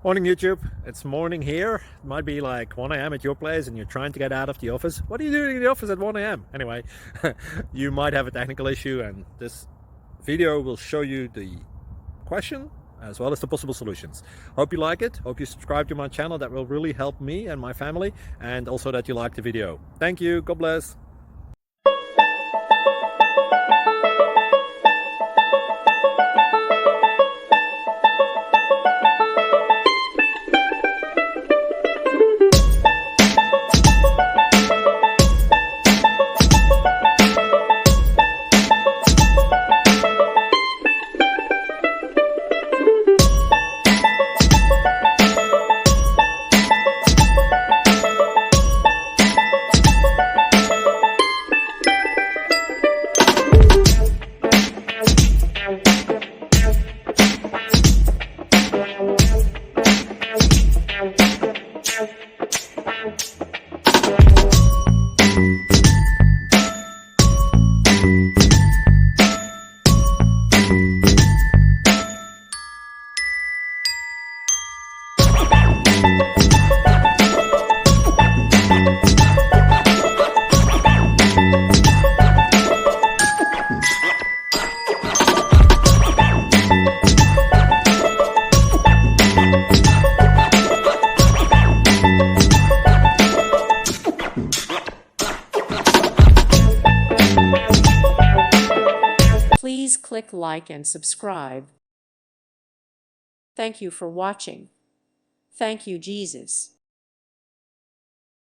Morning YouTube, it's morning here. It might be like 1 a.m. at your place and you're trying to get out of the office. What are you doing in the office at 1 a.m.? Anyway, you might have a technical issue and this video will show you the question as well as the possible solutions. Hope you like it, hope you subscribe to my channel. That will really help me and my family, and also that you like the video. Thank you, God bless. Please click like and subscribe. Thank you for watching. Thank you, Jesus.